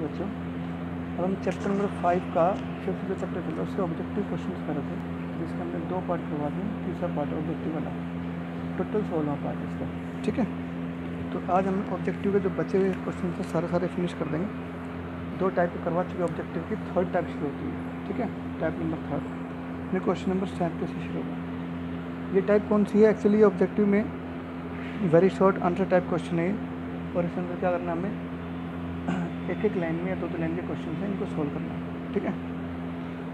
बच्चों, अब हम चैप्टर नंबर 5 का 5th जो चैप्टर चल रहा है उसके ऑब्जेक्टिव क्वेश्चन कर रहे थे, जिसके हमने 2 पार्ट करवा दिए। तीसरा पार्ट ऑब्जेक्टिव वाला, टोटल 16वां पार्ट इसका। ठीक है, तो आज हम ऑब्जेक्टिव के जो बचे हुए क्वेश्चन थे सारे फिनिश कर देंगे। 2 टाइप करवा चुके ऑब्जेक्टिव की, थर्ड टाइप शुरू होती है। ठीक है, टाइप नंबर 3 में क्वेश्चन नंबर 37 से शुरू होगा। ये टाइप कौन सी है? एक्चुअली ऑब्जेक्टिव में very short answer type question है, और इसके अंदर क्या करना हमें एक लाइन में या 2 लाइन के क्वेश्चन है, इनको सोल्व करना है। ठीक है,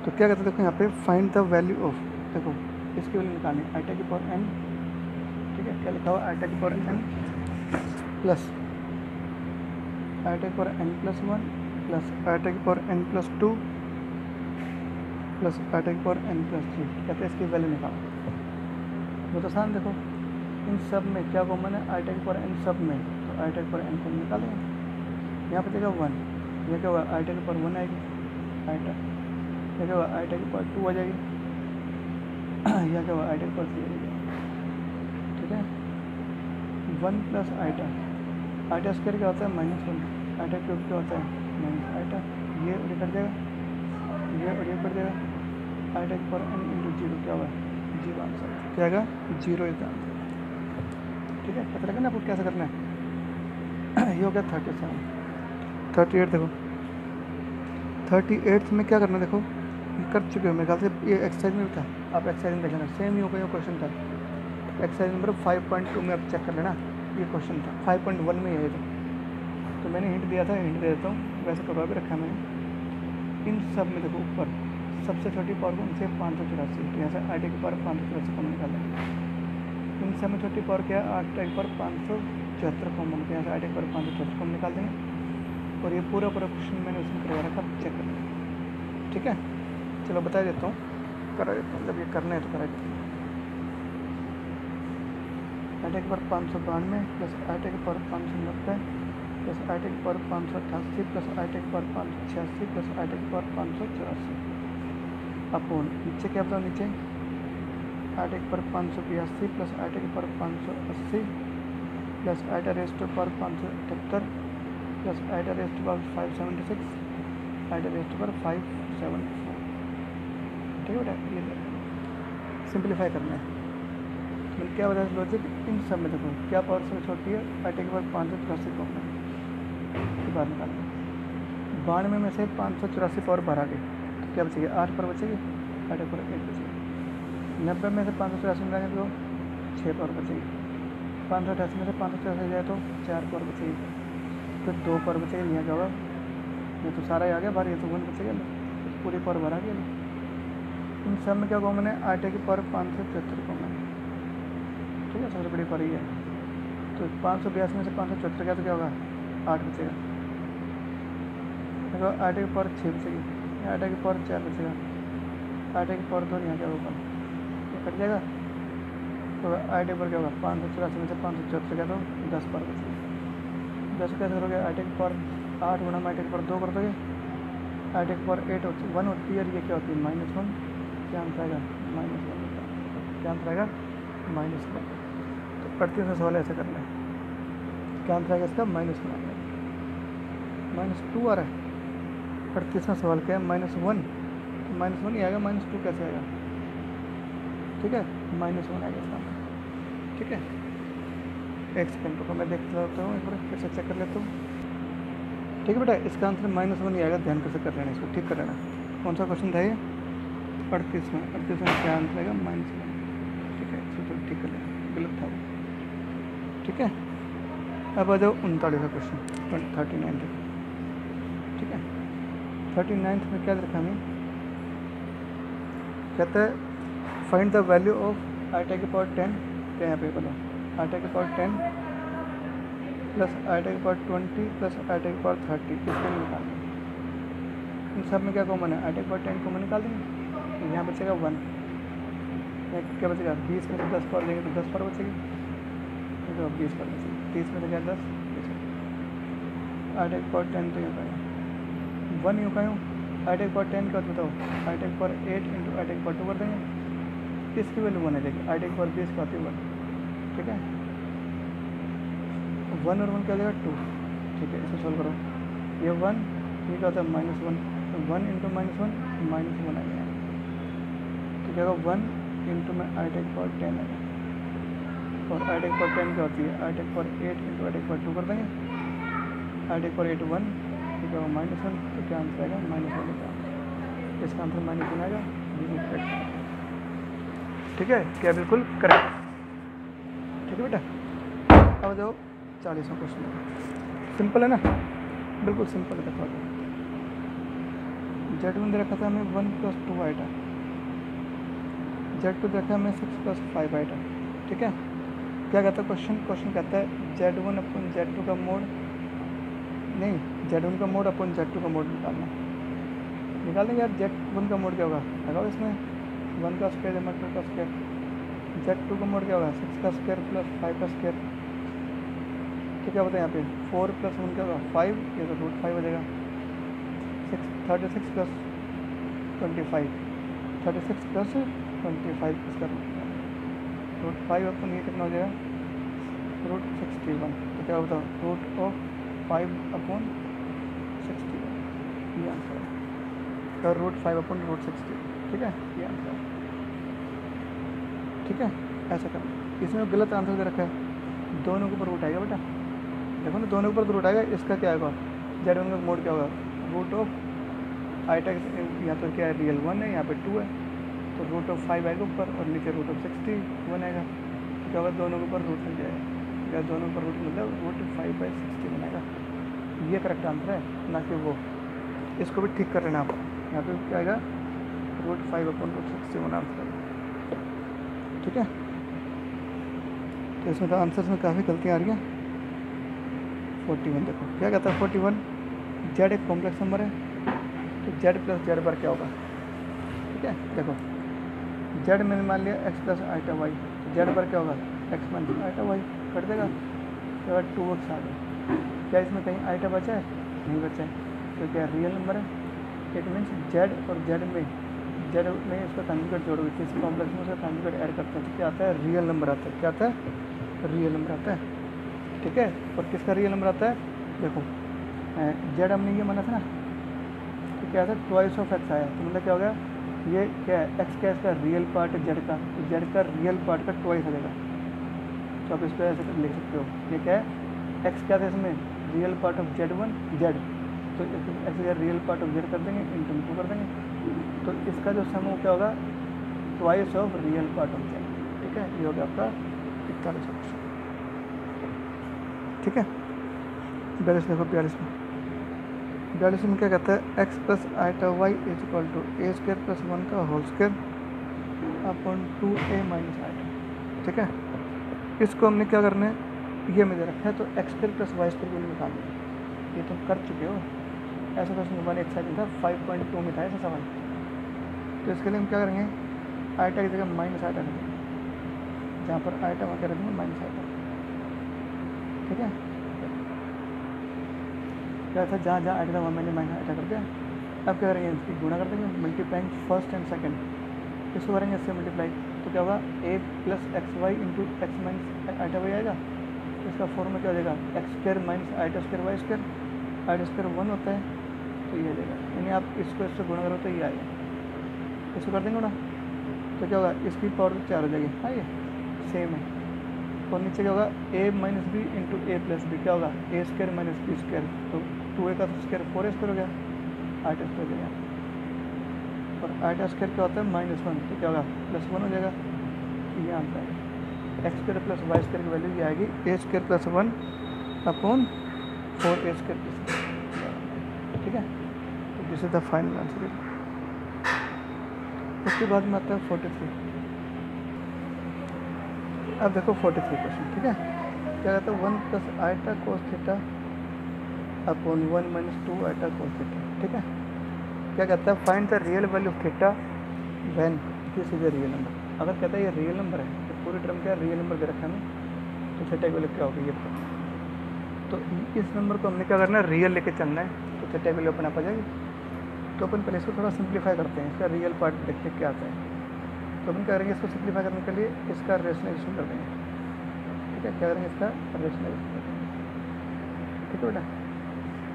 तो क्या कहते हैं, देखो यहाँ पे फाइंड द वैल्यू ऑफ, देखो इसकी वैल्यू निकालनी है आईटा की पावर n। ठीक है, क्या लिखा हुआ? आईटा की पावर n प्लस आईटा की पावर n प्लस 1 प्लस आईटा की पावर n प्लस 2 प्लस आईटा की पावर n प्लस 3। कहते हैं इसकी वैल्यू निकालो। बहुत आसान, देखो इन सब में क्या कॉमन है? आईटा की पावर n सब में, तो आईटा की पावर n को निकालेंगे। यहाँ पे देखा 1, यह क्या हुआ? आईटा की पावर 1 आएगी, आईटा यह क्या हुआ? आईटा की पावर 2 आ जाएगी, यह क्या हुआ? आईटा की पावर 3 आ जाएगी। ठीक है, 1 प्लस आईटा, आईटा स्क्वायर क्या होता है? -1, आईटा क्यूब क्या होता है? माइनस आईटा, ये और ये कट जाएगा, ये और ये कट जाएगा। आईटा की पावर n इंटू 0 क्या हुआ? 0 आंसर क्या आएगा? 0 इज आंसर। ठीक है, पता लगा ना आपको कैसे करना है। ये हो गया 37। 38 देखो, 38 में क्या करना है? देखो ये कर चुके हो मेरे ख्याल से, ये एक्सरसाइज में भी था, आप एक्सरसाइज में देख लेना, सेम ही होगा। ये क्वेश्चन था एक्सरसाइज नंबर 5.2 में, आप चेक कर लेना, ये क्वेश्चन था 5.1 में यही था। तो मैंने हिंट दिया था, हिंट दे देता हूँ, वैसे करवा भी रखा है मैंने। इन सब में देखो ऊपर सबसे छोटी पावर कौन सी है? 584। यहाँ से आईटी की पावर 584 कॉमन निकालेंगे। इन सब में छोटी पावर क्या है? आईटी की पावर 574 कॉमन, यहाँ से आईटी की पावर 574 कॉमन निकाल देंगे। और ये पूरा क्वेश्चन मैंने उसमें करवा रखा, चेक कर लें। ठीक है, चलो बता देता हूँ, करा देता हूँ, जब ये करना है तो करा देता हूँ। आईटी की पावर 592 प्लस आईटी की पावर 590 प्लस आईटी की पावर 588 प्लस आईटी की पावर 586 प्लस आईटी की पावर 584 अपोन नीचे क्या बताओ? नीचे आईटी की पावर 582 प्लस आईटी की power 580 plus आईटा rest power 578 plus आईटा rest power 576 आईटा rest power 574। ठीक है बेटा, ये सिंप्लीफाई करना है। मैंने क्या बताया लॉजिक? इन सब में देखो क्या पावर से छोटी है? आईटी की पावर 584 कॉमन की बाहर निकालना। 92 में से 584 पावर बाहर आ गई, तो क्या बचेगी? 8 पावर बचेगी, आईटी की पावर 8 बचेगी। 90 में से 584 मिलाएंगे तो 6 पावर बचेगी। 588 में से 584 जाए तो 4 पावर बचेगी, फिर 2 पावर बचेगा। यहाँ क्या होगा? ये तो सारा ही आ गया बाहर, ये तो 1 बचेगा, तो पूरी पावर बाहर आ गया। इन सब में क्या कॉमन है? आईटी की पावर 574 कॉमन है। ठीक है, सबसे बड़ी पावर ये है। तो 582 में से 574 गया तो क्या होगा? 8 बचेगा। देखो आईटी की पावर 6 बचेगी, आईटी की पावर 4 बचेगा, आईटी की पावर 2, यहाँ क्या होगा? ये कट जाएगा। तो आईटी पर क्या होगा? 584 में से 574 गया तो 10 पावर बचेगी। 10 कैसे करोगे? आईटी की पावर 8 गुणा में आईटी की पावर 2 कर दोगे, आईटी की पावर 1 होती है, और ये क्या होती है? -1। क्या आंसर आएगा? -1 होता है। क्या आंसर आएगा? -1। तो 38 में सवाल ऐसे करना है, क्या आंसर आएगा इसका? -1 आएगा। -2 आ रहा है। 38वां सवाल क्या है? -1, तो -1 ही आएगा, -2 कैसे आएगा? ठीक है, -1 आएगा इसका आंसर। ठीक है, एक सेकंड को मैं देखता रहता हूँ, एक बार फिर से चेक कर लेता हूँ। ठीक है बेटा, इसका आंसर -1 ही आएगा, ध्यान कैसे कर लेना, इसको ठीक कर लेना। कौन सा क्वेश्चन था ये? 38 में क्या आंसर आएगा? -1। ठीक है, इसको तो ठीक कर लेना, गलत था वो। ठीक है, अब आ जाओ 39वां क्वेश्चन, 39 तक। ठीक है, 39 में क्या रखा हमें? कहता है फाइंड द वैल्यू ऑफ आईटा की पावर 10, क्या यहाँ पे बोलो? आईटा की पावर 10 प्लस आईटा की पावर 20 प्लस आईटा की पावर 30, इसके निकालना। इन सब में क्या कॉमन है? आईटा की पावर 10 कॉमन निकाल देंगे, तो यहाँ बचेगा 1। क्या बचेगा? 20 में से 10 पावर लेंगे तो 10 पावर बचेगी, तो 20 पावर बचेगी। 30 में से क्या? 10 बचेगा। आईटा की पावर 10 तो यहाँ पाएगा 1, यूँ का यूँ। आईटा की पावर 10 का बताओ? आईटा की पावर 8 इंटू आईटा की पावर 2 कर देंगे, इसकी वैल्यू 1 आ जाएगी। आईटा की पावर 20 का आती है 1। ठीक है, 1 और 1 क्या हो जाएगा? 2। ठीक है, इसको सॉल्व करो। ये 1 ये क्या होता है -1, 1 इंटू -1 -1 आ गया। तो क्या होगा 1 इंटू में आई टेक पावर 10 आएगा, और आई टेक पावर 10 क्या होती है, I take power 8 into I take power 2 कर देंगे, आई टेक पावर 8 1, तो क्या होगा -1, तो क्या आंसर आएगा -1 का आंसर, इसका आंसर -1 आएगा, बिल्कुल करेक्ट। ठीक है, क्या बिल्कुल करेक्ट। ठीक है बेटा, अब जाओ 40वां क्वेश्चन। सिंपल है ना, बिल्कुल सिंपल है। देखो Z1 दे रखा था हमें 1 + 2 आइटा, Z2 दे रखा है हमें 6 + 5 आइटा। ठीक है, क्या कहता है क्वेश्चन कहता है Z1 अपन Z2 का मोड, नहीं Z1 का मोड अपन Z2 का मोड निकालना। निकाल देंगे यार, Z1 का मोड क्या होगा, लगाओ इसमें 1 का स्क्वायर जमा 2 का स्क्वायर, Z2 का मोड क्या होगा 6 का स्क्वायर प्लस 5 का स्क्वायर। तो क्या होता है यहाँ पे 4 + 1 क्या होगा 5, ये तो √5 हो जाएगा। 36 + 25, 36 + 25 इसका √5 अपन ये कितना हो जाएगा √61। तो क्या होता है √5/61, ये आंसर है, तो √5/√60। ठीक है, ये आंसर है। ठीक है, ऐसा करना। इसमें गलत आंसर दे रखा है, दोनों के ऊपर रूट आएगा बेटा, देखो ना दोनों के ऊपर रूट आएगा। इसका क्या आएगा Z1 का मोड क्या होगा √ आई टेक, यहाँ पर क्या है रियल 1 है, यहाँ पे 2 है, तो √5 आएगा ऊपर और नीचे √61 आएगा। तो क्या होगा दोनों के ऊपर रूट मिल जाएगा, या दोनों के ऊपर रूट मिल जाएगा √5/60 आएगा। ये करेक्ट आंसर है, ना कि वो। इसको भी ठीक कर लेना आप, यहाँ पे क्या आएगा √5/√61 आंसर है। ठीक है, तो इसमें तो आंसर्स में काफ़ी गलतियाँ आ रही हैं। 41 देखो क्या कहता है 41, Z एक कॉम्प्लेक्स नंबर है, तो Z + Z पर क्या होगा। ठीक है, देखो Z मैंने मान लिया x + i/y, तो Z पर क्या होगा x - i/y, कट देगा, तो 2x आ गया। क्या इसमें कहीं आइटा बचा है, नहीं बचा है, तो क्या रियल नंबर है। इट मीन्स Z और Z में इसका कंजुगेट जोड़ोगे, किसी कॉम्प्लेक्स में उसका कंजुगेट ऐड करते हैं तो क्या आता है रियल नंबर आता है। क्या आता है रियल नंबर आता है। ठीक है, और किसका रियल नंबर आता है, देखो Z हमने ये माना था ना, तो क्या था ट्वाइस ऑफ x आया, तो मतलब क्या हो गया ये क्या है x क्या है इसका रियल पार्ट है Z का, तो Z का रियल पार्ट का ट्वाइस आ जाएगा। तो आप इसको ऐसे लिख सकते हो, ये क्या है x क्या था इसमें real part of Z1 Z, तो ऐसे रियल पार्ट ऑफ Z कर देंगे इंटू 2 कर देंगे, तो इसका जो सम क्या होगा twice of real part of Z। ठीक है, ये हो गया आपका 41 ऑप्शन। ठीक है, 42 देखो 42 में क्या कहता है x + i/y = a² + 1 का whole square upon 2a - i। ठीक है, इसको हमने क्या करना है, ये में दे रखा है, तो x² + y² को निकालना है। ये तो कर चुके हो, ऐसा क्वेश्चन नंबर एक सेकंड था 5.2 में था ऐसा सवाल। तो इसके लिए हम क्या करेंगे, आइटा की जगह -i रख देंगे, जहाँ पर आइटा वहाँ क्या रख देंगे -i। ठीक है, क्या था जहाँ जहाँ आइटा था वहाँ मैंने -i कर दिया। अब क्या करेंगे, इसकी गुणा कर देंगे, मल्टीप्लाइंग फर्स्ट एंड सेकंड, इसको करेंगे इससे मल्टीप्लाई, तो क्या होगा a + xy × x - i/y आएगा। तो इसका फॉर्मूला क्या हो जाएगा x² - i² y², i² 1 होता है, तो ये आ जाएगा, यानी आप इसको गुणा करो तो ये आएगा। इसको कर देंगे ना, तो क्या होगा इसकी पावर 4 हो जाएगी। हाँ, ये सेम है, और नीचे क्या होगा a - b × a + b, क्या होगा a² - b², तो 2a का स्क्वायर 4a² हो गया, i² हो गया, और i² क्या होता है -1, तो क्या होगा +1 हो जाएगा। ये आंसर है x² + y² की वैल्यू ये आएगी a² + 1/4a²। ठीक है, तो this is the final answer. उसके बाद में आता है 43। अब देखो 43 क्वेश्चन। ठीक है, क्या कहता है 1 + i cos θ upon 1 - 2 i cos θ। ठीक है, क्या कहता है find the real value of theta when this is a real number. अगर कहता है ये रियल नंबर है, तो पूरी टर्म क्या रियल नंबर दे रखा है हमें, तो थीटा की वैल्यू क्या होगी ये बताओ। तो इस नंबर को हमने क्या करना है रियल लेके चलना है, तो थीटा की वैल्यू अपन आप आ जाएगी। तो अपन पहले इसको थोड़ा सिंप्लीफाई करते हैं, इसका रियल पार्ट देखते क्या आता है। तो अपन क्या करेंगे, इसको सिंप्लीफाई करने के लिए इसका रेशनलाइजेशन कर देंगे। ठीक है, क्या करेंगे इसका रेशनलाइजेशन कर देंगे। ठीक है बेटा,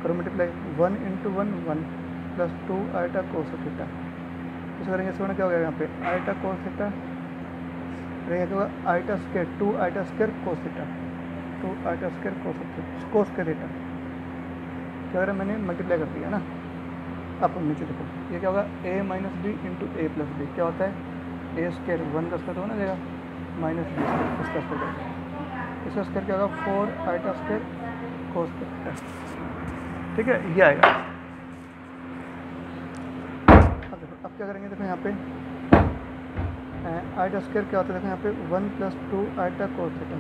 करो multiply, 1 into 1 1 plus 2 iota cos theta. इसको करेंगे, इसको क्या हो गया यहाँ पे आइटा कोस थीटा, रहेगा क्या होगा iota square 2 iota square cos theta, 2 iota square cos square theta. क्या करें मैंने मल्टीप्लाई कर दिया ना। अब नीचे देखो ये क्या होगा a minus B into A plus B, क्या होता है ए स्क्वायर 1 का स्क्वायर तो होना जाएगा माइनस बी स्क्वायर इसका स्क्वायर, इसका स्क्वायर क्या होगा 4 आइटा स्क्वायर कोस थीटा। ठीक है, ये आएगा। अब क्या करेंगे, देखो यहाँ पे आइटा स्क्वायर क्या होता है, देखो यहाँ पे 1 plus 2 iota cos theta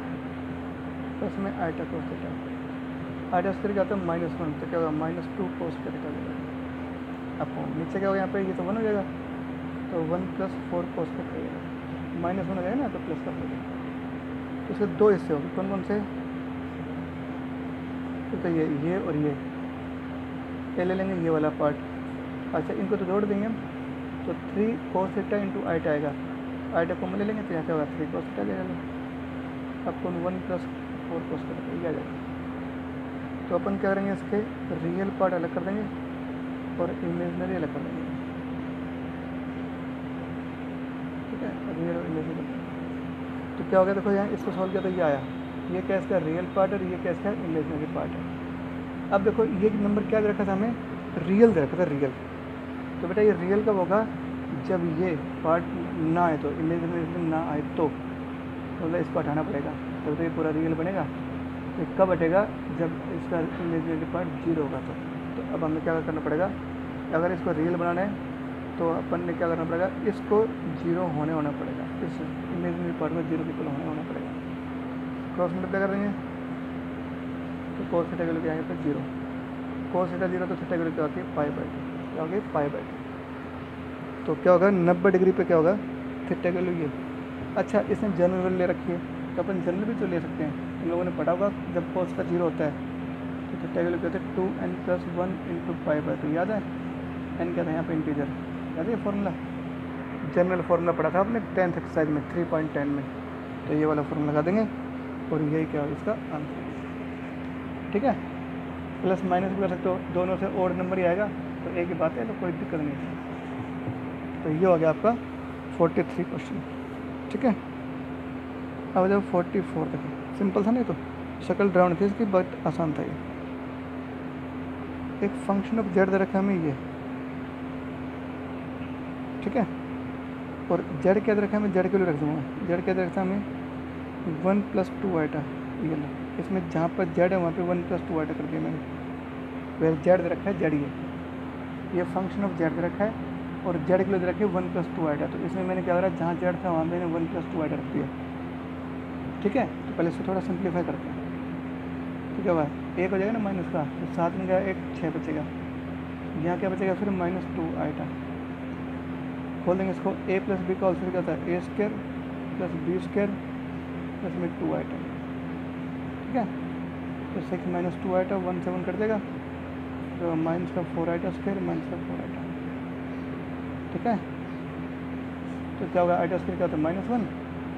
plus में iota cos theta. Iota square क्या होता है -1, तो क्या होगा -2 कोस थीटा देगा। अब नीचे क्या होगा यहाँ पे, ये तो 1 हो जाएगा, तो 1 प्लस 4 कोस थीटा देगा, -1 हो जाएगा ना तो प्लस कर देगा। तो इसके दो हिस्से होंगे, कौन कौन से, तो ये और ये ले लेंगे ये वाला पार्ट। अच्छा इनको तो जोड़ देंगे हम, तो 3 कोस थीटा इंटू आइटा आएगा, आइटा को ले लेंगे तो यहाँ क्या होगा 3 कोस थीटा जाएगा। अब कौन 1 प्लस 4 कोस थीटा ये आ जाएगा। तो अपन क्या करेंगे, इसके रियल पार्ट अलग कर देंगे और इमेजनरी अलग कर देंगे। ठीक है, रियल और इमेजनरी। तो क्या हो गया, देखो यहाँ इसको सॉल्व किया तो ये आया, ये क्या इसका रियल पार्ट है, ये क्या इसका इमेजनरी पार्ट है। अब देखो ये नंबर क्या दे रखा था हमें, रियल दे रखा था रियल। तो बेटा ये रियल कब होगा, जब ये पार्ट ना आए, तो इमेजनरी ना आए तो मतलब इसको हटाना पड़ेगा, तब तो ये पूरा रियल बनेगा। तो कब हटेगा, जब इसका इमेजनरी पार्ट 0 होगा तो अब हमें क्या करना पड़ेगा, अगर इसको रियल बनाना है तो अपन ने क्या करना पड़ेगा, इसको 0 होना पड़ेगा, इस इमेजनरी पार्ट में 0 इक्वल होना पड़ेगा। क्रॉस मल्टीप्लाई कर देंगे तो कोस थीटा की वैल्यू क्या है यहाँ पे 0, कोस थीटा 0 तो थीटा की वैल्यू क्या होती है π/2, क्या होगी π/2। तो क्या होगा 90 डिग्री पे क्या होगा थीटा की वैल्यू ये। अच्छा इसने जनरल वैल्यू ले रखी है तो अपन जनरल भी तो ले सकते हैं, इन लोगों ने पढ़ा होगा जब कोस का 0 होता है तो थीटा की वैल्यू क्या होता है 2n + 1 इंटू π/2, याद है n क्या था यहाँ पे इंटीजर, याद है फॉर्मूला, जनरल फार्मूला पढ़ा था आपने 10th एक्सरसाइज में 3.10 में। तो ये वाला फार्मूला लगा देंगे और यही क्या होगा इसका आंसर। ठीक है, प्लस माइनस भी कर सकते हो, दोनों से ओड नंबर ही आएगा तो एक ही बात है, तो कोई दिक्कत नहीं है। तो ये हो गया आपका 43 क्वेश्चन। ठीक है, अब जब 44 देखो, सिंपल था नहीं तो शक्ल ड्राउंड थी इसकी बट आसान था ये। एक फंक्शन ऑफ जेड दे रखा है हमें ये, ठीक है, और जेड क्या दे रखा है, मैं जेड के लिए रख दूँगा, जेड क्या दे रखा है हमें 1 + 2 आइटा, ये लो इसमें जहाँ पर जेड है वहाँ पे 1 + 2 आइटा कर दिया मैंने, वह जेड दे रखा है जेड, ये फंक्शन ऑफ जेड दे रखा है और जेड के लिए दे रखी है 1 + 2 आइटा। तो इसमें मैंने क्या करा, जहाँ जेड था वहाँ मैंने 1 + 2 आइटा रख दिया। ठीक है, तो पहले इसको थोड़ा सिंप्लीफाई करते हैं। तो क्या हुआ, एक हो जाएगा ना माइनस का, तो 7 में गया 1 6 बचेगा, यहाँ क्या बचेगा फिर -2 आइटा। खोल देंगे इसको, a + b का होल स्क्वायर क्या होता है a² + b² प्लस में 2 आइटा। ठीक है, तो 6 - 2 आइटा 1 7 कर देगा, तो -4 आइटा स्क्वायर -4 आइटा। ठीक है, तो क्या होगा आइटा स्क्वायर क्या होता है -1,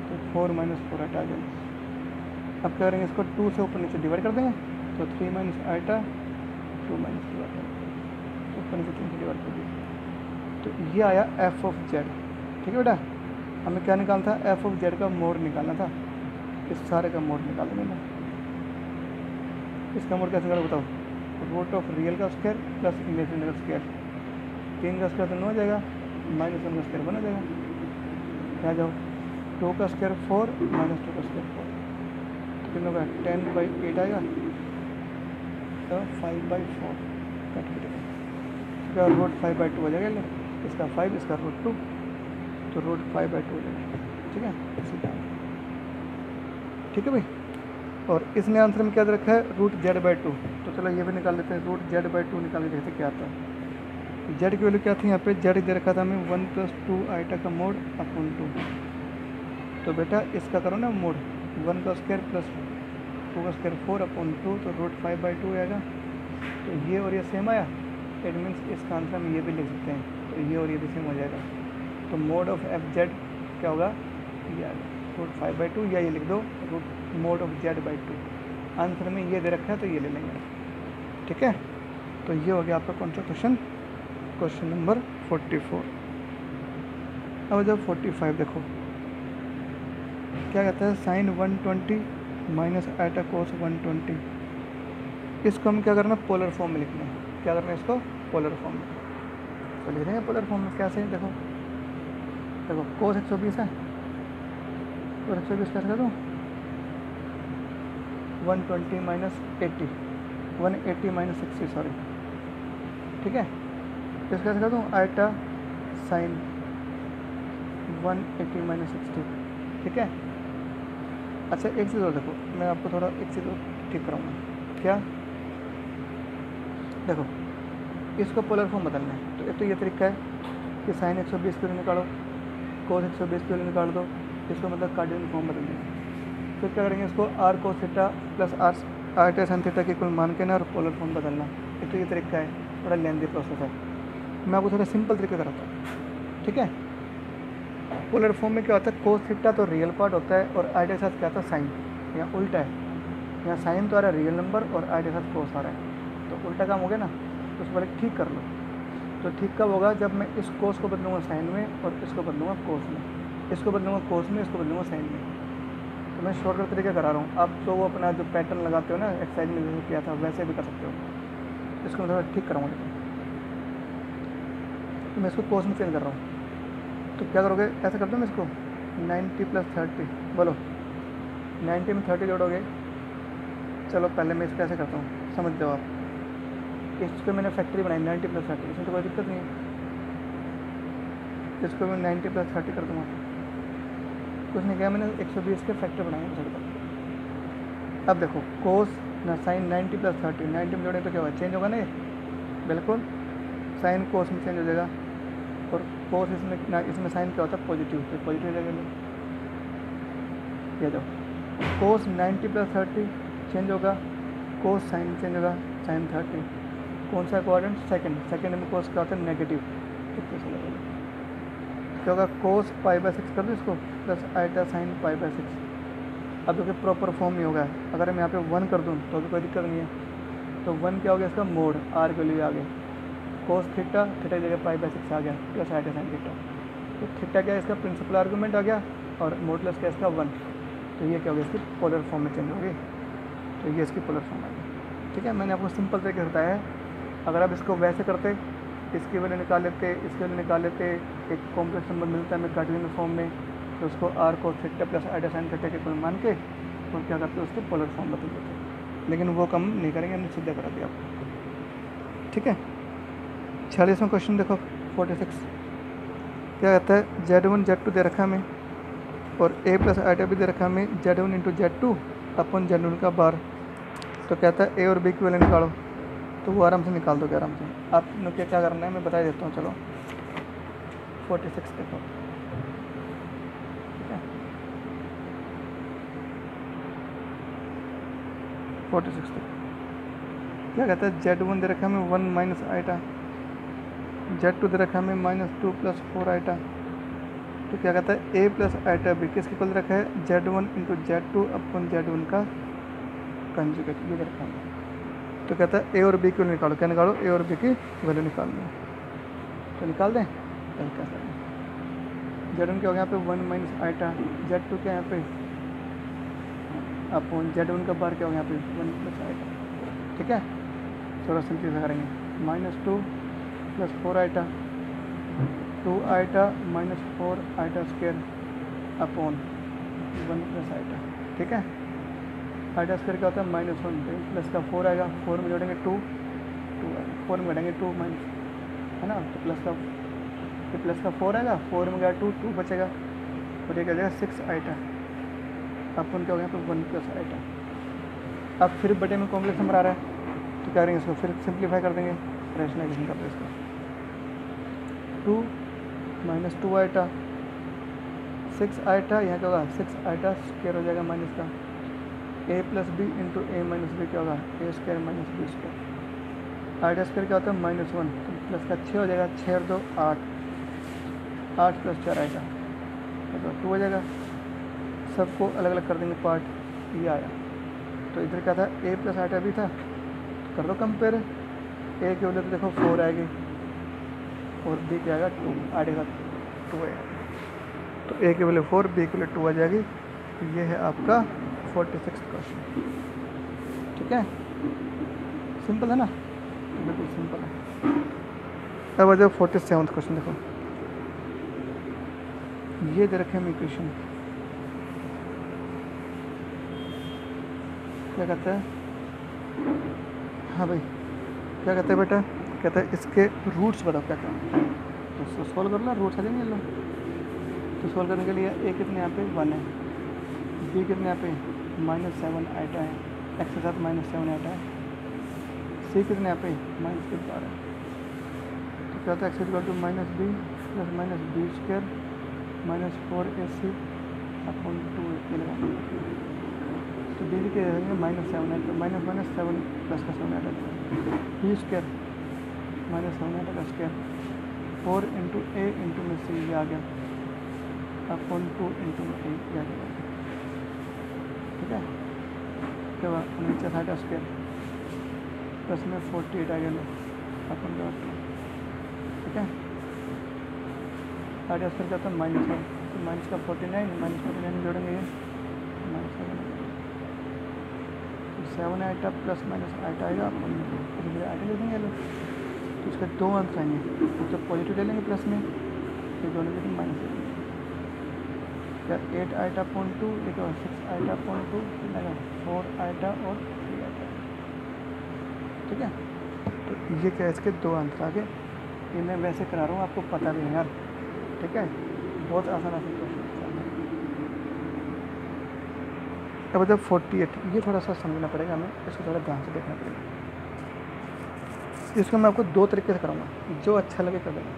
तो 4 - 4 आइटा आ जाएगा। अब क्या करेंगे, इसको 2 से ऊपर नीचे डिवाइड कर देंगे, तो 3 - आइटा 2 - 2 आइटा, ऊपर नीचे 3 से डिवाइड कर दिया। तो ये आया f ऑफ z। ठीक है बेटा, हमें क्या निकालना था, f ऑफ z का मोड निकालना था, इस सारे का मोड निकाल देंगे। इसका मोड कैसे करो बताओ, रूट ऑफ रियल का स्क्वायर प्लस इमेजिनरी का स्क्वायर, 3 का स्क्वायर तो 9 हो जाएगा, -1 का स्क्वायर 1 हो जाएगा, क्या जाओ 2 का स्क्वायर 4 - 2 का स्क्वायर 4, तो कितना होगा 10/8 आएगा, तो 5/4 कट करेगा, इसका रूट 5/2 हो जाएगा, इसका 5 इसका रूट 2, तो रूट 5/2 हो जाएगा। ठीक है, इसी का ठीक है भाई। और इसमें आंसर में क्या दे रखा है रूट z/2, तो चलो ये भी निकाल लेते हैं, रूट z/2 निकाल के देखते क्या आता है। z की वैल्यू क्या थी यहाँ पे, z दे रखा था हमें 1 + 2 आइटा का मोड अपॉन 2, तो बेटा इसका करो ना मोड, 1 का स्क्वायर प्लस 2 का स्क्वायर 4 अपॉन 2, तो रूट 5/2 आएगा। तो ये और ये सेम आया, इट मीन्स इसका आंसर हम ये भी लिख सकते हैं, तो ये और ये भी सेम हो जाएगा। तो मोड ऑफ f(z) क्या होगा, ये आएगा रूट 5/2, या ये लिख दो root mode of z/2। Answer में ये दे रखा है तो ये ले लेंगे। ठीक है, तो ये हो गया आपका कौन सा क्वेश्चन, क्वेश्चन नंबर 44। अब जब 45 देखो क्या कहता है, साइन 120 माइनस आइटा कोस 120, इसको हम क्या करना, पोलर फॉर्म में लिखना है। क्या करना है इसको, पोलर फॉर्म में। तो लिख रहे हैं पोलर फॉर्म में कैसे, देखो देखो कोस 120 है, कोस 120 कैसे कर दूँ, 120 माइनस 80, 180 माइनस 60 सॉरी, ठीक है। इसको कैसे कर दूँ, आइटा साइन 180 माइनस 60, ठीक है। अच्छा एक चीज़ और देखो, मैं आपको थोड़ा एक चीज़ और ठीक कराऊंगा। क्या, देखो इसको पोलर फॉर्म बदलना है, तो एक तो ये तरीका है कि साइन 120 के लिए निकालो, कोस 120 के लिए निकाल दो, इसको मतलब कार्डिनल फॉर्म बदल देंगे। फिर क्या करेंगे, इसको R cos theta plus R टे साइन थीटा की कुल मान के ना और पोलर फॉर्म बदलना। एक तो ये तरीका है, बड़ा लेंदी प्रोसेस है, मैं आपको थोड़ा सिंपल तरीका कराता हूँ, ठीक है। पोलर फॉर्म में क्या होता है, कोस थीटा तो रियल पार्ट होता है और आई के साथ क्या होता है साइन, यहाँ उल्टा है, यहाँ साइन तो आ रहा है रियल नंबर और आई के साथ कोस आ रहा है, तो उल्टा काम हो गया ना। तो उसको पहले ठीक कर लो। तो ठीक कब होगा, जब मैं इस कोस को बदलूँगा साइन में और इसको बदलूँगा कोस में, इसको बदलूँगा कोस में, इसको बदलूँगा साइन में। तो मैं शॉर्टकट तरीका करा रहा हूँ, आप तो वो अपना जो पैटर्न लगाते हो ना एक्सरसाइज में जैसे किया था वैसे भी कर सकते हो। इसको मैं थोड़ा ठीक कराऊँगा, तो मैं इसको कोस में चेंज कर रहा हूँ। तो क्या करोगे, ऐसा करता हूँ मैं इसको 90 प्लस 30, बोलो 90 में 30 जोड़ोगे। चलो पहले मैं इसको ऐसे करता हूँ, समझ जाओ आप। इसको मैंने फैक्ट्री बनाई 90 प्लस 30, इसमें तो कोई दिक्कत नहीं है। इसको मैं 90 प्लस 30 कर दूँगा, कुछ नहीं किया मैंने, 120 के फैक्टर बनाए हैं। अब देखो कोस ना साइन 90 प्लस 30, 90 में जोड़े तो क्या होगा, चेंज होगा ना ये, बिल्कुल साइन कोस में चेंज हो जाएगा। और कोस इसमें ना, इसमें साइन क्या होता है पॉजिटिव, तो पॉजिटिव जगह में ये दो कोस 90 प्लस 30 चेंज होगा, कोस साइन चेंज होगा, साइन 30 कौन सा क्वाड्रेंट, सेकंड, सेकंड में कोस क्या होता है नेगेटिव, तो क्या होगा, कोस π/6 कर दो इसको प्लस आइटा साइन π/6। अब देखिए प्रॉपर फॉर्म नहीं होगा, अगर मैं यहाँ पे 1 कर दूँ तो भी कोई दिक्कत नहीं है। तो 1 क्या हो गया, इसका मोड आर के लिए आ गया, कोस थीटा, थीटा की जगह π/6 आ गया प्लस आइटा साइन थीटा। तो थीटा क्या है, इसका प्रिंसिपल आर्गूमेंट आ गया और मोडलेस क्या है इसका 1। तो ये क्या हो गया, इसकी पोलर फॉर्म में चेंज हो गई। तो ये इसकी पोलर फॉर्म आ गई, ठीक है। मैंने आपको सिंपल तरीके से बताया है। अगर आप इसको वैसे करते, इसकी वैल्यू निकाल लेते, इसकी वैल्यू निकाल लेते, एक कॉम्प्लेक्स नंबर मिलता है हमें कार्टेशियन फॉर्म में, तो उसको R cos theta plus iota sine theta के कुल मान के और क्या करते उसको पोलर फॉर्म बदल देते। लेकिन वो कम नहीं करेंगे, हमने सीधा करा दिया आपको, ठीक है। 46वां क्वेश्चन देखो 46, क्या कहता है, Z1 Z2 दे रखा हमें और a प्लस आइटा भी दे रखा हमें, Z1 इंटू Z2 अपन Z1 का बार। तो कहता है a और b की वैल्यू निकालो, तो वो आराम से निकाल दोगे आराम से। आपने क्या करना है मैं बता देता हूँ, चलो 46 देखो, ठीक है 46 देखो क्या कहता है, Z1 दे रखा हमें 1 माइनस आइटा, Z2 दे रखा हमें -2 प्लस 4 आइटा। तो क्या कहता है a प्लस आइटा b किसके इक्वल रखा है, Z1 इंटू Z2 अपन Z1 का कंजुगेट भी रखा है। तो कहता है a और b की वैल्यू निकालो, क्या निकालो, a और b की वैल्यू निकालनी है। तो निकाल दें, तो क्या करें, Z1 क्या हो गया यहाँ पे 1 माइनस आइटा, Z2 क्या यहाँ पे अपन Z1 का बार क्या हो गया यहाँ पे 1 प्लस आइटा, ठीक है। थोड़ा सिंपलीफाई करेंगे, -2 plus 4 iota, 2 iota minus 4 iota square upon 1 plus iota, ठीक है। आइटा स्क्वायर क्या होता है -1, प्लस का 4 आएगा, 4 में जोड़ेंगे 2 आएगा, 4 में घटेंगे 2 माइनस, है ना। तो प्लस का 4 आएगा, 4 में गया 2 बचेगा और ये क्या जाएगा 6 आइटा अपन क्या हो गया यहाँ पर 1 प्लस आइटा। अब फिर बटे में कॉम्प्लेक्स नंबर आ रहा है, तो क्या करेंगे इसको फिर सिंप्लीफाई कर देंगे, रैशनलाइजेशन करते हैं इसको, 2 माइनस 2 आइटा 6 आइटा, यहाँ क्या होगा 6 आइटा स्क्वायर हो जाएगा माइनस का, a plus B into A minus B क्या होगा a square minus B square. Iota square क्या होता है -1, तो प्लस का 6 हो जाएगा, 6 और 2 8, 8 प्लस 4 आइटा तो 2 हो जाएगा। सबको अलग अलग कर देंगे पार्ट, ये आया। तो इधर क्या था a प्लस आइटा भी था, कर दो कंपेयर, ए की वैल्यू तो देखो 4 आएगी और बी क्या आएगा 2 आएगा 2 आएगा। तो ए की वैल्यू 4 बी की वैल्यू 2 आ जाएगी। तो ये है आपका 46 क्वेश्चन। ठीक है, सिंपल है ना, बिल्कुल सिंपल है। अब आ जाओ 47 क्वेश्चन। देखो ये दे रखे हम इक्वेशन, क्या कहते हैं, हाँ भाई क्या कहते हैं बेटा, कहते हैं इसके रूट्स बताओ क्या क्या। तो सॉल्व कर लो, रूट्स आ जाएंगे लो। तो सॉल्व करने के लिए ए कितने यहाँ पे 1 है, बी कितने यहाँ पे -7 आइटा है, एक्स के साथ -7 आइटा है, सी कितने यहाँ पे -12 है। तो क्या होता है X equal to -b plus -b square -4ac upon 2 ये लगा। तो डी के रहेंगे -7 है, तो -7 प्लस का 7 आइटा बी स्क्वायर -7 आइटा का स्क्वायर 4 इंटू ए इंटू में सी ये आ गया अपॉन 2 इंटू में ए ये आ गया। ठीक है, क्या हुआ नीचे आइटा स्क्वायर प्लस में 48 आ गया अपॉन 2। ठीक है, आइटा स्क्वायर क्या था -1, तो माइनस का 49 जोड़ेंगे ये -7 आइटा प्लस माइनस आइटा आएगा अपन आइटा ले देंगे लोग। तो इसके 2 अंक आएंगे, तो जब पॉजिटिव ले लेंगे प्लस में, तो दोनों के माइनस ले लेंगे। क्या 8 आइटा अपॉन 2 ये क्या 6 आइटा अपॉन 2 लगा 4 आइटा और 3 आइटा। ठीक है, तो ये क्या इसके 2 अंक आगे। ये मैं वैसे करा रहा हूँ, आपको पता भी है यार। ठीक है, बहुत आसान क्वेश्चन। अब जब 48 ये थोड़ा सा समझना पड़ेगा हमें, इसको थोड़ा ध्यान से देखना पड़ेगा। इसको मैं आपको 2 तरीके से कराऊंगा, जो अच्छा लगे कर देना।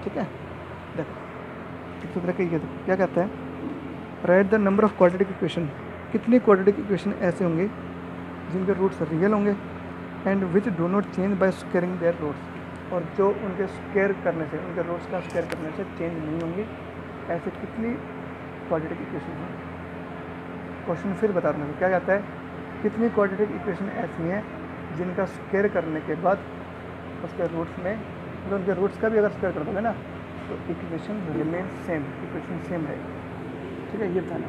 ठीक है, देखो एक तरीके ये क्या कहता है, write the number of quadratic equation. कितनी क्वाड्रेटिक इक्वेशन ऐसे होंगे जिनके रूट्स रियल होंगे and which do not change by squaring their roots, और जो उनके स्क्वायर करने से, उनके रूट्स का स्क्वायर करने से चेंज नहीं होंगी। ऐसे कितनी क्वाड्रेटिक इक्वेशन हैं। क्वेश्चन फिर बता दूँगा क्या कहता है, कितनी क्वाड्रेटिक इक्वेशन ऐसी हैं जिनका स्क्वायर करने के बाद उसके रूट्स में, मतलब उनके रूट्स का भी अगर स्क्वायर कर दोगे ना तो equation remain same, equation same रहेगी। ठीक है, ये बताना।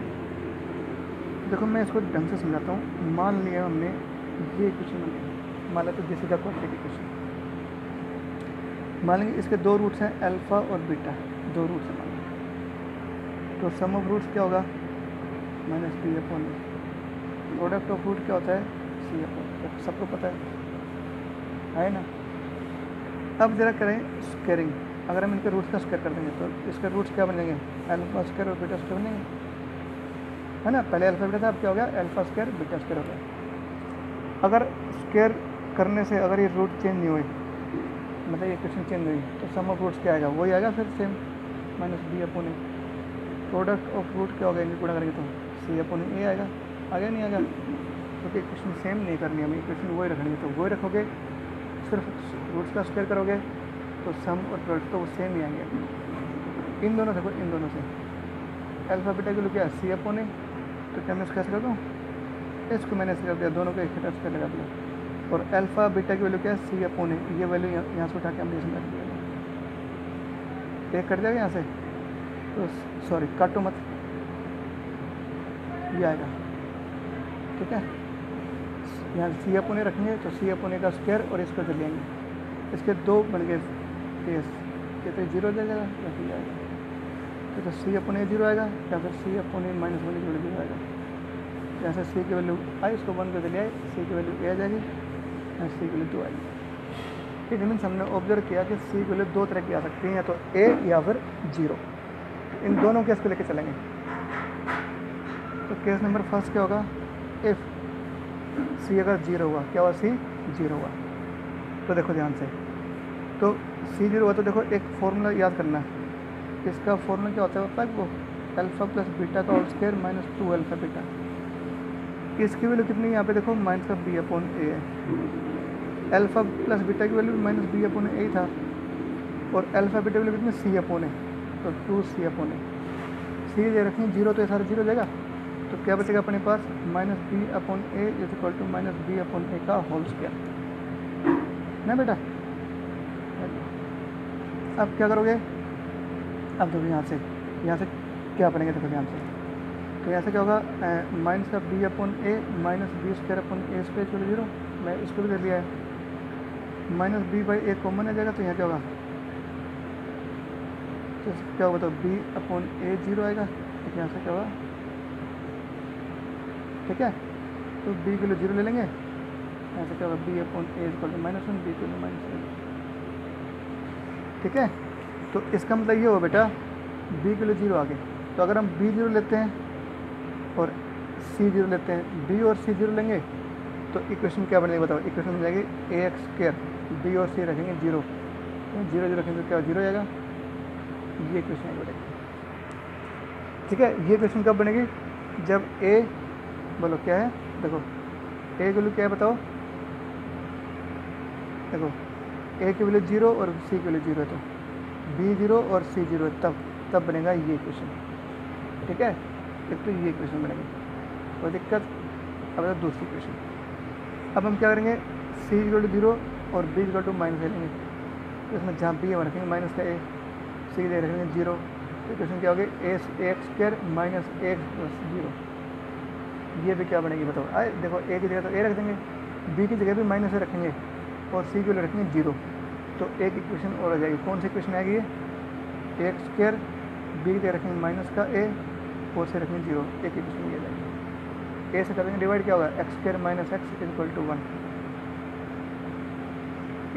देखो मैं इसको ढंग से समझाता हूँ। मान लिया हमने ये इक्वेशन मान लेते, this is the quadratic equation. मान लेंगे इसके 2 रूट्स हैं अल्फ़ा और बीटा, 2 रूट्स हैं मान लेंगे। तो सम ऑफ रूट्स क्या होगा -b upon A. Product of root क्या होता है c अपॉन, सबको पता है ना। अब जरा करें स्क्वायरिंग। अगर हम इनके रूट्स का स्क्वायर कर देंगे तो इसके रूट्स क्या बनेंगे, अल्फ़ा स्क्वायर और बीटा स्क्वायर बनेंगे, है ना। पहले अल्फ़ा बीटा था, अब क्या हो गया अल्फ़ा स्क्वायर बीटा स्क्वायर हो गया। अगर स्क्वायर करने से अगर ये रूट चेंज नहीं हुए, मतलब ये इक्वेशन चेंज हुई, तो सम ऑफ रूट्स क्या आएगा, वही आएगा फिर same -b upon A. Product of root क्या होगा, इनकी गुणा करेंगे तो c अपॉन ए आएगा, आगे नहीं आएगा, क्योंकि इक्वेशन सेम नहीं करनी हमें, इक्वेशन वही रखनी है। तो वही रखोगे, सिर्फ रूट्स का स्क्वायर करोगे तो सम और प्रोडक्ट तो वो सेम ही आएंगे। इन दोनों से, इन दोनों से अल्फ़ा बीटा की क्या है c अपॉन ए, तो क्या मैं इसका कर दूँ, इसको मैंने ऐसे कर दिया, दोनों को इकट्ठा स्क्वायर लगा दिया। और अल्फ़ा बीटा की वैल्यू क्या है c अपॉन ए, ये वैल्यू यहाँ से उठा के हमने इसमें रख दिया, एक कट जाएगा यहाँ से, तो सॉरी काटो मत, ये आएगा। ठीक है, यहाँ c अपॉन ए रखेंगे तो c अपॉन ए का स्क्वायर और इसको कर लेंगे, इसके 2 बन गए केस, ये तो 0 दे जाएगा या फिर आएगा, तो c अपॉन ए 0 आएगा या फिर c अपॉन ए -1 जोड़ 0 आएगा। जैसे c की वैल्यू आई, इसको 1 कर दिया, c की वैल्यू a आ जाएगी, c की वैल्यू 2 आएगी। इट मीन्स हमने ऑब्जर्व किया कि c की वैल्यू 2 तरह की आ सकती है, या तो a या फिर 0। इन दोनों केस को लेकर चलेंगे। तो केस नंबर फर्स्ट क्या होगा, इफ़ c अगर 0 हुआ, क्या हुआ c 0 हुआ, तो देखो ध्यान से, तो c 0 हुआ तो देखो एक फॉर्मूला याद करना है। इसका फॉर्मूला क्या होता है वो अल्फ़ा प्लस बीटा का होल स्क्वायर -2 अल्फ़ा बीटा। इसकी वैल्यू कितनी है यहाँ पे देखो -b अपॉन ए है। अल्फ़ा प्लस बीटा की वैल्यू -b अपॉन ए था, और अल्फ़ा बीटा की वैल्यू कितनी c अपॉन ए, तो 2c अपॉन ए। c दे रखें 0 तो ये सारा 0 देगा, तो क्या बचेगा अपने पास -b upon A is equal to -b upon A का होल स्क्वायर। ना बेटा। अब क्या करोगे, अब देखो यहाँ से क्या बनेंगे, देखो ध्यान से। तो यहाँ से क्या होगा, माइनस का B upon A minus B square upon A square equal 0। मैं इसको भी कर लिया है। Minus B by A common आ जाएगा, तो यहाँ क्या होगा, तो क्या होगा, तो बी अपॉन ए 0 आएगा। तो यहाँ से क्या होगा, ठीक है, तो बी के लिए 0 ले लेंगे। यहाँ से क्या होगा, B upon A equal to -1, B के लिए -1, ठीक है। तो इसका मतलब ये हो बेटा, बी के लिए 0 आ गए। तो अगर हम बी 0 लेते हैं और सी 0 लेते हैं, बी और सी 0 लेंगे, तो इक्वेशन क्या बनेगी बताओ। इक्वेशन बन जाएगी ए एक्स स्क्वायर, बी और सी रखेंगे 0, तो 0 रखेंगे तो क्या 0 आएगा। ये इक्वेशन बनेगी, ठीक है। ये इक्वेशन कब बनेगी, जब ए, बोलो क्या है, देखो ए की वैल्यू क्या है बताओ, देखो ए की वैल्यू 0 और सी की वैल्यू 0 है, तो बी 0 और सी 0 है, तब बनेगा ये इक्वेशन, ठीक है। एक तो ये इक्वेशन बनेगी, कोई दिक्कत। अब दूसरी इक्वेशन, अब हम क्या करेंगे, सी इक्वल टू 0 और बी इक्वल टू माइनस लेंगे। तो इसमें जहाँ बी है रखेंगे माइनस का ए, सी की जगह रखेंगे 0। तो इक्वेशन क्या होगी, A X square minus X plus 0। ये भी क्या बनेगी बताओ। आए देखो, ए की जगह तो ए रख देंगे, बी की जगह भी माइनस ए रखेंगे और सी की वैल्यू रखेंगे 0। तो एक इक्वेशन और आ जाएगी। कौन सी इक्वेशन आएगी, ये एक्स स्क्वायर, बी की जगह रखेंगे माइनस का ए और से रखेंगे 0। एक इक्वेशन ये आ जाएगी। ए से करेंगे डिवाइड, क्या होगा, X square minus X equal to 1।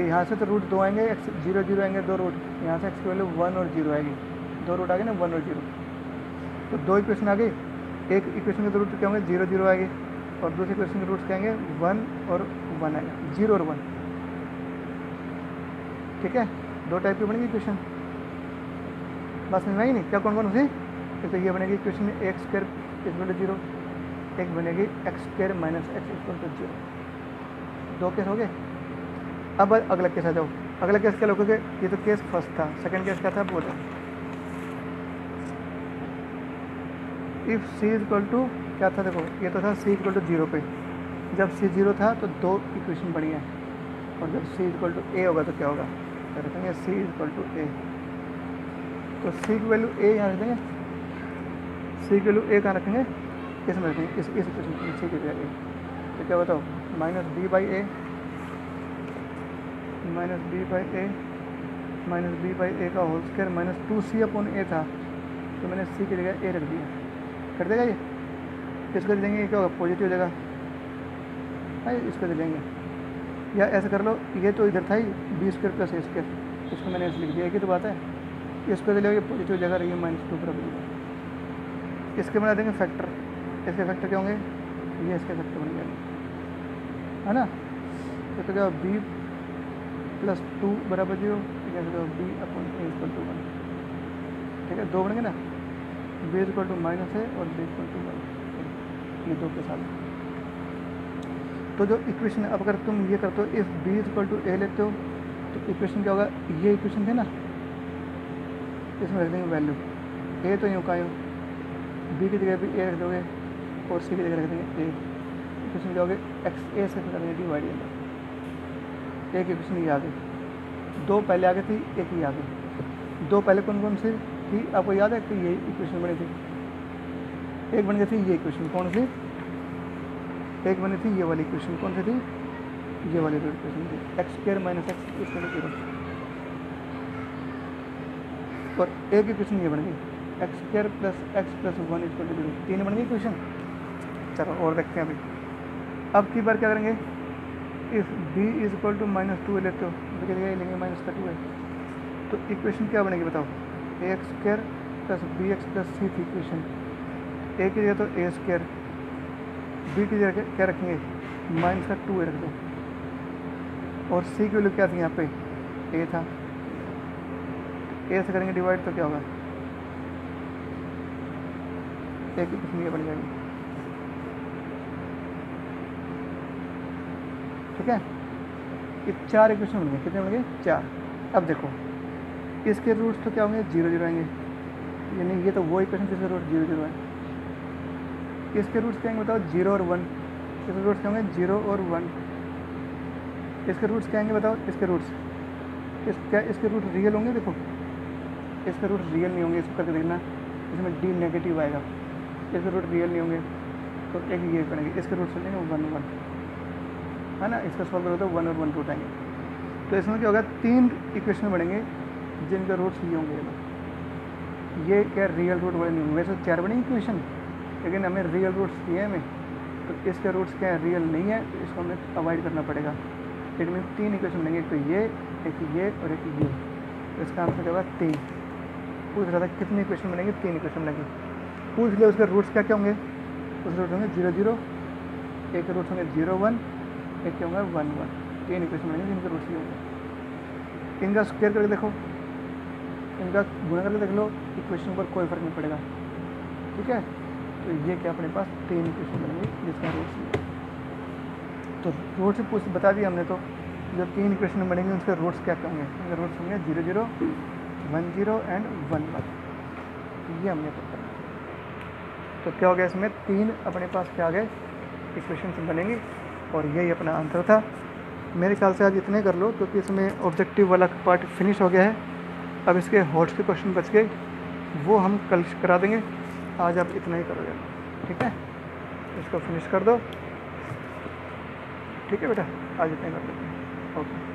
यहाँ से तो रूट 2 आएंगे, एक्स 0 0 आएंगे 2 रूट, यहाँ से एक्स की वैल्यू 1 और 0 आएगी, 2 रूट आ गए ना, 1 और 0। तो 2 इक्वेशन आ गई। एक इक्वेशन के रूट क्या होंगे, 0 0 आएंगे, और दूसरे इक्वेशन के रूट्स क्या आएंगे, 1 और 1 आएगा, 0 और 1, ठीक है। 2 टाइप की बनेगी इक्वेशन, बस समझ में आई नहीं क्या, कौन कौन सी। तो ये बनेगी इक्वेशन में एक्स स्क्वायर इक्वल टू 0, एक बनेगी X square minus X equal to 0। 2 case हो गए। अब अगला केस आ जाओ। अगला केस क्या लोगोगे, ये तो केस फर्स्ट था, सेकंड केस क्या था वो था, इफ़ सी इक्वल टू क्या था, देखो ये तो था सी इक्वल टू 0 पे। जब सी 0 था तो 2 इक्वेशन बनी है, और जब सी इक्वल टू ए होगा तो क्या होगा, क्या रखेंगे, सी इक्वल टू ए। तो सी की वैल्यू ए यहाँ रख देंगे, सी की वैल्यू ए कहाँ रखेंगे, इसमें रखेंगे, इस इक्वेशन में सी की जगह ए। तो क्या बताओ, minus B by A minus B by A का whole square minus 2c upon A था, तो मैंने सी की जगह ए रख दिया। कर देगा ये, इसको दे देंगे, क्या होगा, पॉजिटिव जगह है, इसको दे देंगे। या ऐसा कर लो, ये तो इधर था ही बी स्क्वायर प्लस ए स्क्वायर, इसको मैंने ऐसे लिख दिया, एक ही तो बात है। इसको दे लेंगे पॉजिटिव जगह रही है -2 बराबर। इसके बना देंगे फैक्टर, इसके फैक्टर क्या होंगे, ये इसके फैक्टर बन जाएंगे, है ना। तो क्या बी प्लस 2 बराबर 0, B upon A equal to 1, ठीक है। 2 बनेंगे ना, बी इक्वल टू माइनस है और बी इक्वल टू 1, ये 2 के साथ। तो जो इक्वेशन, अब अगर तुम ये करते हो, इफ़ बी इक्वल टू ए लेते हो, तो इक्वेशन क्या होगा, ये इक्वेशन थे ना, इसमें रख देंगे वैल्यू, ए तो यूँ का यूँ, बी की जगह भी ए रख दोगे और सी की जगह रख देंगे ए। इक्वेशन क्या होगे, एक्स ए से कर देंगे डिवाइड, एक इक्वेशन ये आ गई। 2 पहले आ गई थी, एक ही आ गई। 2 पहले कौन कौन सी थी आपको याद है, कि ये इक्वेशन बनी थी, एक बन गई थी ये इक्वेशन, कौन सी, एक बनी थी ये वाली इक्वेशन, कौन सी थी, ये वाली इक्वेशन थी, X square minus X equal to 0। और एक इक्वेशन ये बन गई, X square plus X plus 1 equal to 0। 3 बन गई इक्वेशन। चलो और देखते हैं अभी। अब की बार क्या करेंगे, if B is equal to -2 लेते हो, तो क्या लेंगे, -2 है। तो इक्वेशन क्या बनेगी बताओ, A X square plus B X plus C थी इक्वेशन। ए की जगह तो ए स्क्वायर, बी की जगह क्या रखेंगे, -2 रख दो, और सी की वैल्यू क्या थी यहाँ पे, ए था, ए से करेंगे डिवाइड, तो क्या होगा, एक इक्वेशन ये बन जाएगी, ठीक है। ये 4 इक्वेशन बन गए, कितने बन गए, 4। अब देखो इसके रूट्स तो क्या होंगे, 0 0 आएंगे, यानी ये तो वो इक्वेशन जिसके रूट 0 0 है। इसके रूट्स क्या होंगे बताओ, 0 और 1, इसके रूट्स क्या होंगे, 0 और 1, इसके रूट्स क्या आएंगे बताओ, इसके रूट्स क्या इसके रूट रियल होंगे? देखो इसके रूट रियल नहीं होंगे, इसको करके देखना, इसमें डी नेगेटिव आएगा, इसके रूट रियल नहीं होंगे तो एक ये करेंगे, इसके रूट चलेंगे 1 1 है ना, इसका सॉल्व करो तो 1 और 1 रूट आएंगे। तो इसमें क्या होगा, 3 इक्वेशन बनेंगे जिनके रूट्स ये होंगे। ये क्या रियल रूट वाले नहीं होंगे, वैसे 4 बनेंगे इक्वेशन, लेकिन हमें रियल रूट्स दिए हमें, तो इसके रूट्स क्या रियल नहीं है, तो इसको हमें अवॉइड करना पड़ेगा। लेकिन 3 इक्वेशन बनेंगे, एक तो ये, एक ये और एक ये, तो इसका आंसर क्या होगा 3। पूछ रहा था कितनी इक्वेशन बनेंगे, 3 इक्वेशन बनेंगे। पूछ लिया उसके रूट्स क्या क्या होंगे, उसके रूट होंगे 0 0, एक के रूट्स होंगे 0 1, एक के होंगे 1 1। 3 इक्वेशन बनेंगे जिनके रूट्स ये होंगे। इनका स्क्वायर करके देखो, इनका गुणा करके देख लो, इक्वेशन पर कोई फर्क नहीं पड़ेगा, ठीक है। तो ये क्या अपने पास 3 इक्वेशन बनेंगे जिसका रूट्स ये, तो रूट से पूछ बता दिया हमने। तो जो 3 इक्वेशन बनेंगे उसके रूट्स क्या क्या होंगे, उनके रूट्स होंगे 0 0 1 0 एंड 1 1, ये हमने पता है। तो क्या हो गया, इसमें 3 अपने पास क्या आ गए इक्वेशन बनेंगी, और यही अपना आंसर था। मेरे ख्याल से आज इतने कर लो, क्योंकि इसमें ऑब्जेक्टिव वाला पार्ट फिनिश हो गया है। अब इसके हॉट्स के क्वेश्चन बच गए, वो हम कल करा देंगे, आज आप इतना ही करोगे, ठीक है। इसको फिनिश कर दो, ठीक है बेटा, आज इतना ही कर देते हैं, ओके।